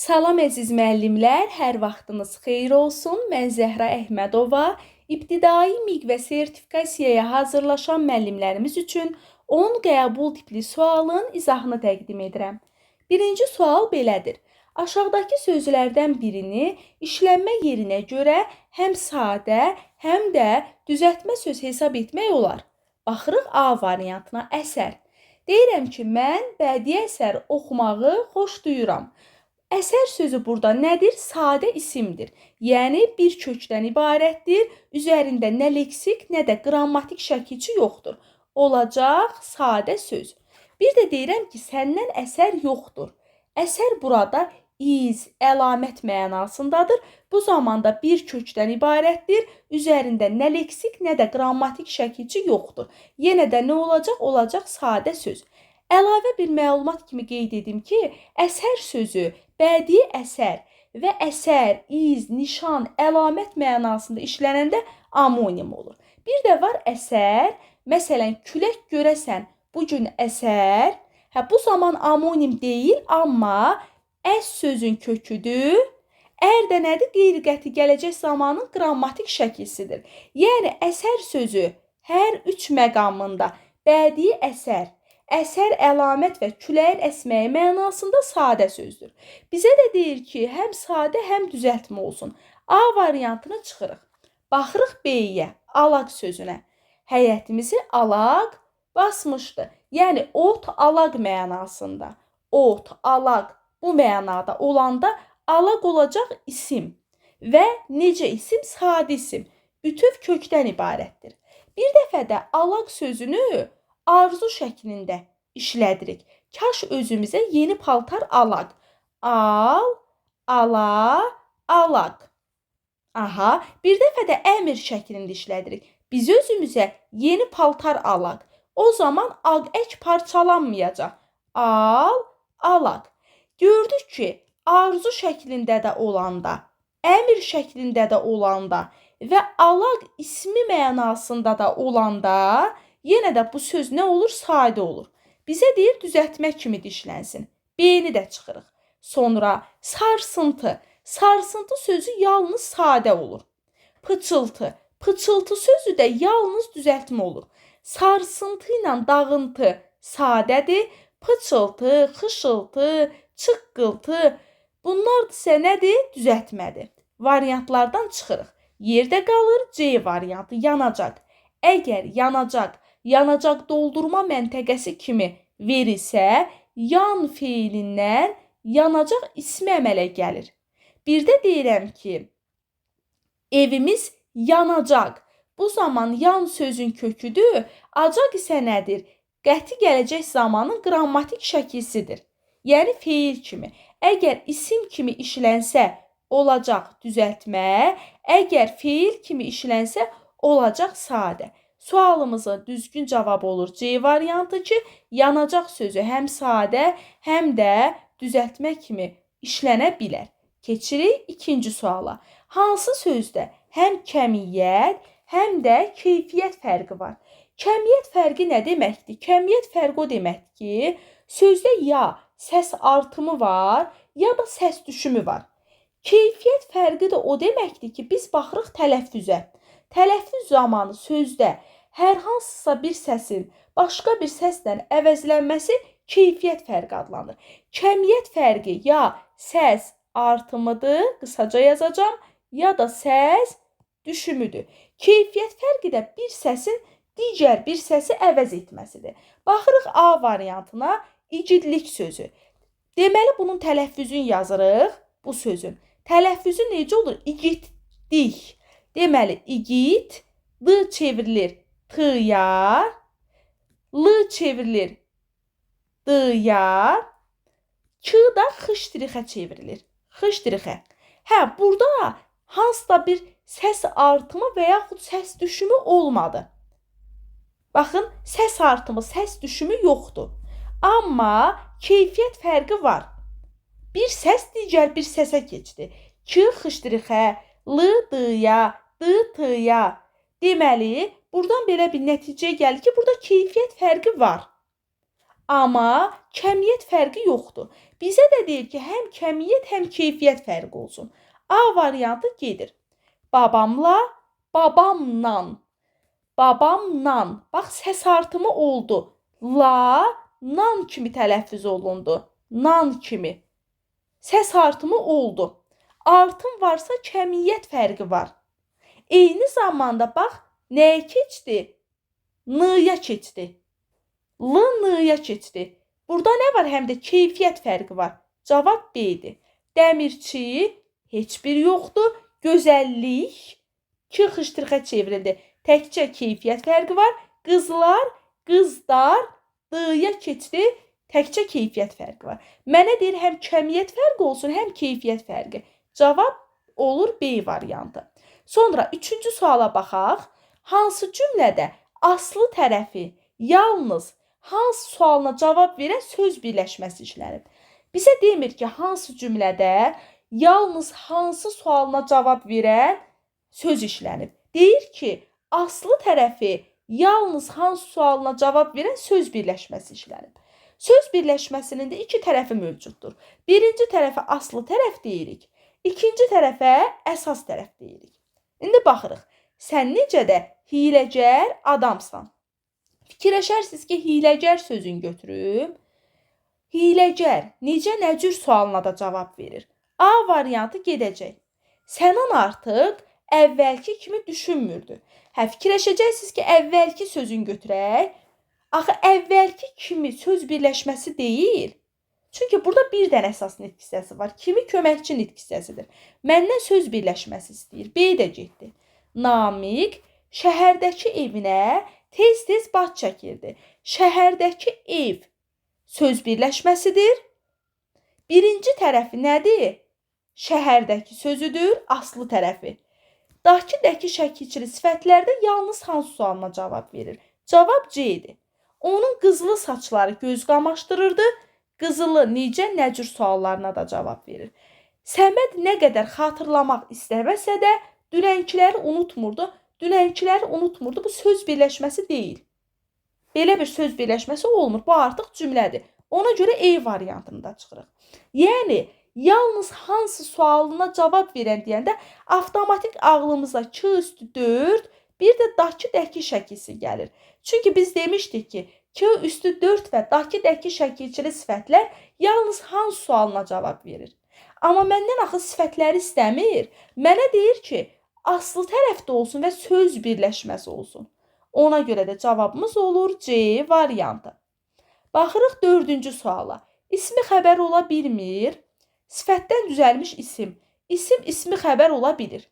Salam əziz müəllimlər, hər vaxtınız xeyir olsun. Mən Zəhra Əhmədova. İbtidai miq və sertifikasiyaya hazırlaşan müəllimlərimiz üçün 10 qəbul tipli sualın izahını təqdim edirəm. Birinci sual belədir. Aşağıdakı sözlərdən birini işlənmə yerinə görə həm sadə, həm də düzəltmə söz hesab etmək olar. Baxırıq A variantına əsər. Deyirəm ki, mən bədii əsər oxumağı xoşlayıram. Əsər sözü burada nədir? Sadə isimdir. Yəni bir kökdən ibarətdir. Üzərində nə leksik, nə də qrammatik şəkilçi yoxdur. Olacaq sadə söz. Bir də deyirəm ki, səndən əsər yoxdur. Əsər burada iz, əlamət mənasındadır. Bu zamanda bir kökdən ibarətdir. Üzərində nə leksik, nə də qrammatik şəkilçi yoxdur. Yenə də nə olacaq? Olacaq sadə söz. Əlavə bir məlumat kimi qeyd edim ki, əsər sözü bədii əsər və əsər, iz, nişan, əlamət mənasında işlənəndə amonim olur. Bir də var əsər, məsələn, külək görəsən, bugün əsər, bu zaman amonim deyil, amma əs sözün köküdür. Ər də nədir? Qeyri-qəti gələcək zamanın qrammatik şəkilsidir. Yəni, əsər sözü hər üç məqamında bədii əsər, əsər, əlamət və küləyin əsməyi mənasında sadə sözdür. Bizə də deyir ki, həm sadə, həm düzəltmə olsun. A variantını çıxırıq. Baxırıq B-yə, alaq sözünə. Həyətimizi alaq basmışdı. Yəni, ot, alaq mənasında. Ot, alaq bu mənada olanda alaq olacaq isim. Və necə isim? Sadə isim. Bütöv kökdən ibarətdir. Bir dəfə də alaq sözünü arzu şəklində işlədirik. Kaş özümüzə yeni paltar alaq. Al, ala, alaq. Aha, bir dəfə də əmr şəklində işlədirik. Biz özümüzə yeni paltar alaq. O zaman aq-ək parçalanmayacaq. Al, alaq. Gördük ki, arzu şəklində də olanda, əmr şəklində də olanda və alaq ismi mənasında da olanda yenə də bu söz nə olur? Sadə olur. Bizə deyir düzəltmək kimi dişlənsin. B-ni də çıxırıq. Sonra sarsıntı. Sarsıntı sözü yalnız sadə olur. Pıçıltı. Pıçıltı sözü də yalnız düzəltmə olur. Sarsıntı ilə dağıntı sadədir. Pıçıltı, xışıltı, çıqqıltı bunlar isə nədir? Düzəltmədir. Variantlardan çıxırıq. Yerdə qalır C variantı yanacaq. Əgər yanacaq doldurma məntəqəsi kimi verilsə, yan feilindən yanacaq ismi əmələ gəlir. Bir də deyirəm ki, evimiz yanacaq. Bu zaman yan sözün köküdür. Acaq isə nədir? Qəti gələcək zamanın qrammatik şəkilsidir. Yəni feil kimi. Əgər isim kimi işlənsə, olacaq düzəltmə. Əgər feil kimi işlənsə, olacaq sadə. Sualımızın düzgün cavabı olur C variantı ki, yanacaq sözü həm sadə, həm də düzəltmə kimi işlənə bilər. Keçirik ikinci suala. Hansı sözdə həm kəmiyyət, həm də keyfiyyət fərqi var? Kəmiyyət fərqi nə deməkdir? Kəmiyyət fərqi o deməkdir ki, sözdə ya səs artımı var, ya da səs düşümü var. Keyfiyyət fərqi də o deməkdir ki, biz baxırıq tələffüzə. Tələffüz zamanı sözdə hər hansısa bir səsin başqa bir səslə əvəzlənməsi keyfiyyət fərqi adlanır. Kəmiyyət fərqi ya səs artımıdır, qısaca yazacağım, ya da səs düşümüdür. Keyfiyyət fərqi də bir səsin digər bir səsi əvəz etməsidir. Baxırıq A variantına igidlik sözü. Deməli, bunun tələffüzünü yazırıq, bu sözün. Tələffüzü necə olur? İgidlik. Deməli, igid, D çevrilir T-ya, L çevrilir D-ya, K da xışdirixə çevrilir. Xışdirixə. Burada hansısa bir səs artımı və yaxud səs düşümü olmadı. Baxın, səs artımı, səs düşümü yoxdur. Amma keyfiyyət fərqi var. Bir səs digər bir səsə keçdi. K xışdirixə, L D-ya, D T-ya. Deməli, buradan belə bir nəticəyə gəlir ki, burada keyfiyyət fərqi var. Amma kəmiyyət fərqi yoxdur. Bizə də deyir ki, həm kəmiyyət, həm keyfiyyət fərqi olsun. A variantı gedir. Babamla, babamla. Babamla. Bax, səs artımı oldu. La, nan kimi tələffüz olundu. Nan kimi. Səs artımı oldu. Artım varsa kəmiyyət fərqi var. Eyni zamanda bax, nəyə keçdi? N-ya keçdi. L, n-ya keçdi. Burada nə var? Həm də keyfiyyət fərqi var. Cavab B-dir. Dəmirçi, heç bir yoxdur. Gözəllik, ki xıştırxa çevrildi. Təkcə keyfiyyət fərqi var. Qızlar, qızdar, D-ya keçdi. Təkcə keyfiyyət fərqi var. Mənə deyir, həm kəmiyyət fərqi olsun, həm keyfiyyət fərqi. Cavab olur B variantı. Sonra 3-cü suala baxaq. Hansı cümlədə aslı tərəfi yalnız hansı sualına cavab verən söz birləşməsi işlənib? Bizə demir ki, hansı cümlədə yalnız hansı sualına cavab verən söz işlənib. Deyir ki, aslı tərəfi yalnız hansı sualına cavab verən söz birləşməsi işlənib. Söz birləşməsinin də iki tərəfi mövcuddur. Birinci tərəfə aslı tərəf deyirik. İkinci tərəfə əsas tərəf deyirik. İndi baxırıq. Sən necə də hiləgər adamsan. Fikirləşərsiniz ki, hiləgər sözünü götürüb. Hiləgər necə, nə cür sualına da cavab verir. A variantı gedəcək. Sənan artıq əvvəlki kimi düşünmürdü. Fikirləşəcəksiniz ki, əvvəlki sözünü götürək. Axı, əvvəlki kimi söz birləşməsi deyil. Çünki burada bir dənə əsas nitq hissəsi var. Kimi köməkçi nitq hissəsidir. Məndən söz birləşməsi istəyir. B də getdi. Namiq şəhərdəki evinə tez-tez baş çəkirdi. Şəhərdəki ev söz birləşməsidir. Birinci tərəfi nədir? Şəhərdəki sözüdür, aslı tərəfi. Dakidəki şəkilçili sifətlərdə yalnız hansı sualına cavab verir? Cavab C-dir. Onun qızılı saçları göz qamaşdırırdı. Qızılı necə, nə cür suallarına da cavab verir. Səməd nə qədər xatırlamaq istəməsə də dünənkiləri unutmurdu. Dünənkiləri unutmurdu. Bu söz birləşməsi deyil. Belə bir söz birləşməsi olmur. Bu artıq cümlədir. Ona görə E variantında çıxırıq. Yəni, yalnız hansı sualına cavab verən deyəndə avtomatik ağlımıza 2 üstü 4, bir də dakidəki şəkilsi gəlir. Çünki biz demişdik ki, 2 üstü 4 və dakidəki şəkilçili sifətlər yalnız hansı sualına cavab verir. Amma məndən axı sifətləri istəmir. Mənə deyir ki, aslı tərəfdə olsun və söz birləşməsi olsun. Ona görə də cavabımız olur C variantı. Baxırıq 4-cü suala. İsmi xəbər ola bilmir. Sifətdən düzəlmiş isim. İsim ismi xəbər ola bilir.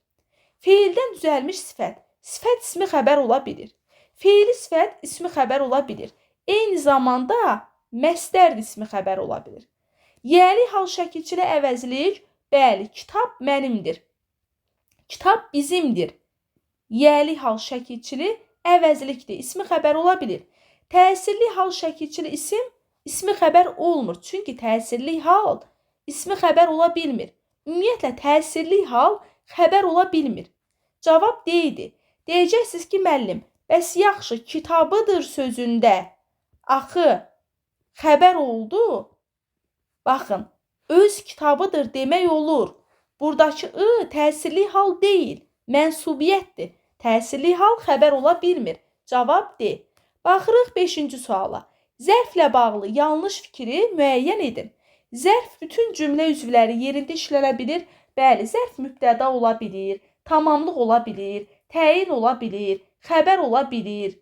Feildən düzəlmiş sifət. Sifət ismi xəbər ola bilir. Feili sifət ismi xəbər ola bilir. Eyni zamanda məsdər ismi xəbər ola bilir. Yəli hal şəkilçili əvəzlik, bəli, kitab mənimdir. Kitab bizimdir. Yəli hal şəkilçili əvəzlikdir. İsmi xəbər ola bilir. Təsirli hal şəkilçili isim ismi xəbər olmur. Çünki təsirli hal ismi xəbər ola bilmir. Ümumiyyətlə, təsirli hal xəbər ola bilmir. Cavab D-dir. Deyəcəksiniz ki, müəllim, bəs yaxşı kitabıdır sözündə axı xəbər oldu. Baxın, öz kitabıdır demək olur. Buradakı I təsirli hal deyil, mənsubiyyətdir. Təsirli hal xəbər ola bilmir. Cavab D. Baxırıq 5-ci suala. Zərflə bağlı yanlış fikri müəyyən edin. Zərf bütün cümlə üzvləri yerində işlənə bilir. Bəli, zərf mübtəda ola bilir, tamamlıq ola bilir, təyin ola bilir, xəbər ola bilir.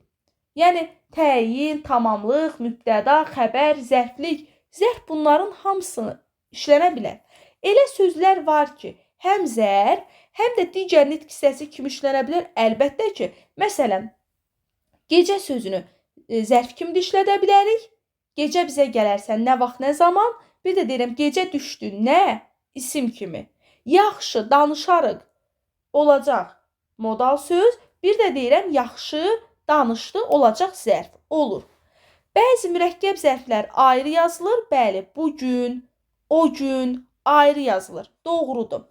Yəni, təyin, tamamlıq, mübtəda, xəbər, zərflik, zərf bunların hamısını işlənə bilər. Elə sözlər var ki, həm zərf, həm də digər nitq hissəsi kimi işlənə bilər. Əlbəttə ki, məsələn, gecə sözünü zərf kimi də işlədə bilərik. Gecə bizə gələrsən, nə vaxt, nə zaman? Bir də deyirəm, gecə düşdü, nə? İsim kimi. Yaxşı, danışarıq. Olacaq modal söz. Bir də deyirəm, yaxşı, danışdı, olacaq zərf. Olur. Bəzi mürəkkəb zərflər ayrı yazılır. Bəli, bugün, o gün ayrı yazılır. Doğrudur.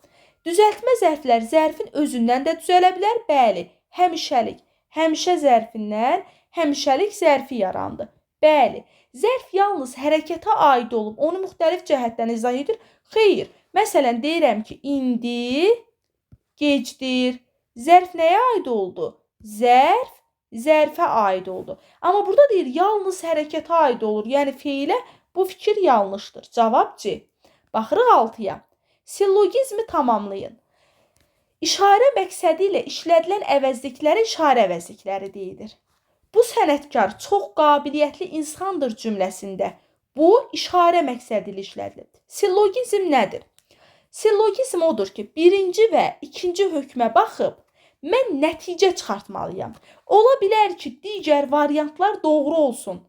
Düzəltmə zərflər zərfin özündən də düzələ bilər. Bəli, həmişəlik. Həmişə zərfindən həmişəlik zərfi yarandı. Bəli, Zərf yalnız hərəkətə aid olub, onu müxtəlif cəhətdən izah edir. Xeyr. Məsələn, deyirəm ki, indi gecdir. Zərf nəyə aid oldu? Zərf zərfə aid oldu. Amma burada deyir, yalnız hərəkətə aid olur. Yəni, feilə bu fikir yanlışdır. Cavab C. Baxırıq 6-ya. Sillogizmi tamamlayın. İşarə məqsədi ilə işlədilən əvəzliklərə işarə əvəzlikləri deyilir. Bu sənətkar çox qabiliyyətli insandır cümləsində. Bu, işarə məqsədi ilə işlədilir. Sillogizm nədir? Sillogizm odur ki, birinci və ikinci hökmə baxıb, mən nəticə çıxartmalıyam. Ola bilər ki, digər variantlar doğru olsun.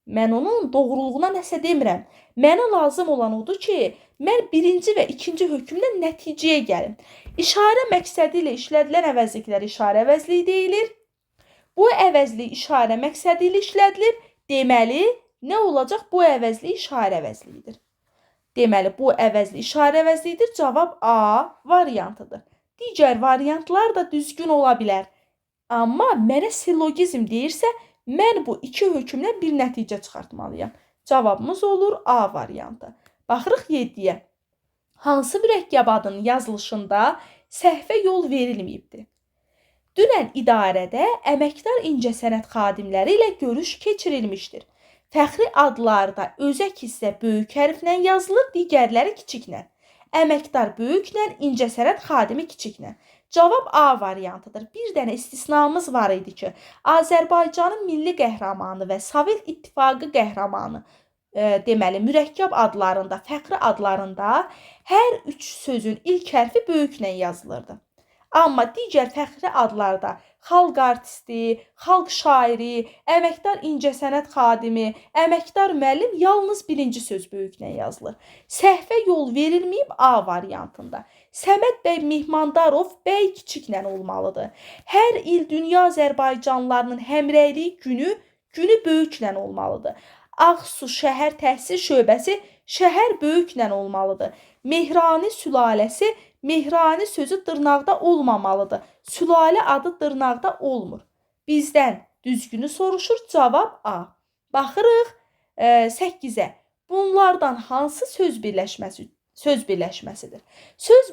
Mən onun doğruluğuna nəsə demirəm. Mənə lazım olan odur ki, mən birinci və ikinci hökmdən nəticəyə gəlim. İşarə məqsədi ilə işlədilən əvəzliklər işarə əvəzliyi deyilir. Bu əvəzlik işarə məqsədi ilə işlədilir. Deməli, nə olacaq? Bu əvəzlik işarə əvəzliyidir. Deməli, bu əvəzlik işarə əvəzliyidir. Cavab A variantıdır. Digər variantlar da düzgün ola bilər. Amma mənə sillogizm deyirsə, mən bu iki hökmdən bir nəticə çıxartmalıyam. Cavabımız olur A variantı. Baxırıq 7-yə. Hansı mürəkkəb adının yazılışında səhvə yol verilməyibdir? Dünən idarədə əməkdar incəsənət xadimləri ilə görüş keçirilmişdir. Fəxri adlarda özək hissə böyük hərflə yazılır, digərləri kiçiklə. Əməkdar böyüklə, incəsənət xadimi kiçiklə. Cavab A variantıdır. Bir dənə istisnamız var idi ki, Azərbaycanın milli qəhrəmanı və Sovet İttifaqı qəhrəmanı deməli, mürəkkəb adlarında, fəxri adlarında hər üç sözün ilk hərfi böyüklə yazılırdı. Amma digər fəxri adlarda xalq artisti, xalq şairi, əməkdar incəsənət xadimi, əməkdar müəllim yalnız birinci söz böyüklə yazılır. Səhvə yol verilməyib A variantında. Səməd bəy Mehmandarov bəy kiçiklə olmalıdır. Hər il dünya Azərbaycanlılarının həmrəyliyi günü böyüklə olmalıdır. Ağsu şəhər təhsil şöbəsi şəhər böyüklə olmalıdır. Mehrani sülaləsi Mehrani sözü dırnaqda olmamalıdır. Sülalə adı dırnaqda olmur. Bizdən düzgünü soruşur. Cavab A. Baxırıq 8-ə. Bunlardan hansı söz birləşməsidir? Söz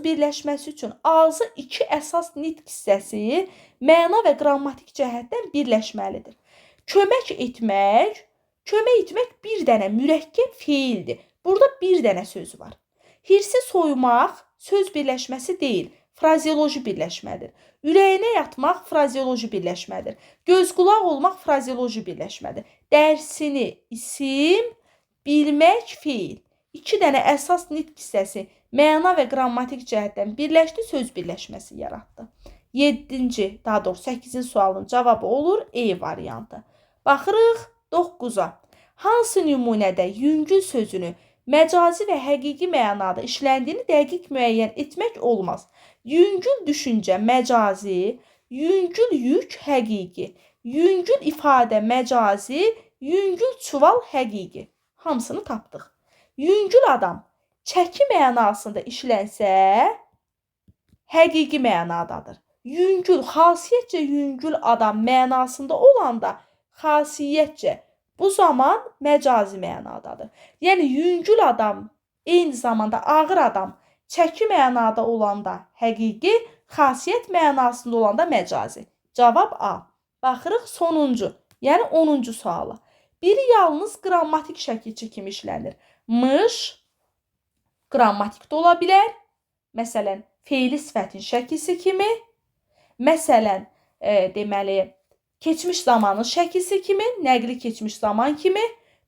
birləşməsi üçün azı iki əsas nitq hissəsi məna və qrammatik cəhətdən birləşməlidir. Kömək etmək bir dənə mürəkkəb feildir. Burada bir dənə söz var. Hirsi soymaq söz birləşməsi deyil, frazeoloji birləşmədir. Ürəyinə yatmaq frazeoloji birləşmədir. Göz qulaq olmaq frazeoloji birləşmədir. Dərsini isim, bilmək feil. İki dənə əsas nitq hissəsi məna və qrammatik cəhətdən birləşdi, söz birləşməsi yaratdı. 8-ci sualın cavabı olur E variantı. Baxırıq 9-a. Hansı nümunədə yüngül sözünü məcazi və həqiqi mənada işləndiyini dəqiq müəyyən etmək olmaz. Yüngül düşüncə məcazi, yüngül yük həqiqi, yüngül ifadə məcazi, yüngül çuval həqiqi. Hamısını tapdıq. Yüngül adam çəki mənasında işlənsə, həqiqi mənadadır. Yüngül, xasiyyətcə yüngül adam mənasında olanda, xasiyyətcə bu zaman məcazi mənadadır. Yəni, yüngül adam, eyni zamanda ağır adam, çəki mənada olanda həqiqi, xasiyyət mənasında olanda məcazi. Cavab A. Baxırıq sonuncu, yəni 10-cu suala. Biri yalnız qrammatik şəkilçi kimi işlənir. Mış, qrammatik də ola bilər. Məsələn, feili sifətin şəkilsi kimi. Məsələn, deməli, keçmiş zamanın şəkilsi kimi, nəqli keçmiş zaman kimi,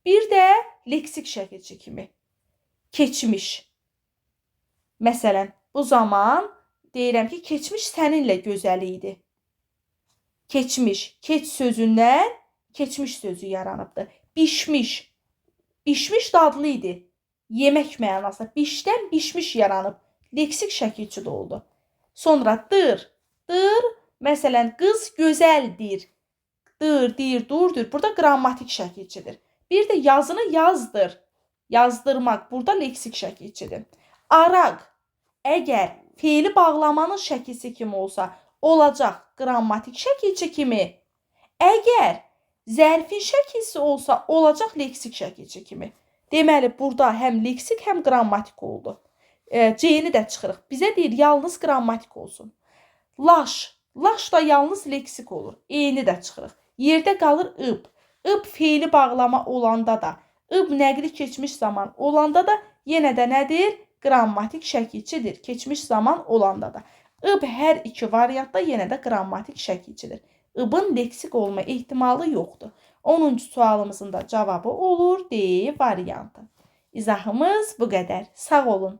bir də leksik şəkilçi kimi. Keçmiş. Məsələn, bu zaman deyirəm ki, keçmiş səninlə gözəl idi. Keçmiş, keç sözündən keçmiş sözü yaranıbdır. Bişmiş. Bişmiş dadlı idi. Yemək mənası. Bişdən bişmiş yaranıb. Leksik şəkilçi oldu. Sonra dır. Dır. Məsələn, qız gözəldir. Dır, dir, durdur. Burada qrammatik şəkilçidir. Bir də yazını yazdır. Yazdırmaq. Burada leksik şəkilçidir. Araq. Əgər feili bağlamanın şəkilsi kimi olsa, olacaq qrammatik şəkilçi kimi. Əgər Zərfin şəkilsi olsa olacaq leksik şəkilçi kimi. Deməli, burada həm leksik, həm qrammatik oldu. C-ni də çıxırıq. Bizə deyir, yalnız qrammatik olsun. Laş. Laş da yalnız leksik olur. E-ni də çıxırıq. Yerdə qalır ıb. Ib feili bağlama olanda da, ıb nəqli keçmiş zaman olanda da yenə də nədir? Qrammatik şəkilçidir. Keçmiş zaman olanda da. Ib hər iki variantda yenə də qrammatik şəkilçidir. Ibın leksik olma ehtimalı yoxdur. 10-cu sualımızın da cavabı olur D variantı. İzahımız bu qədər. Sağ olun.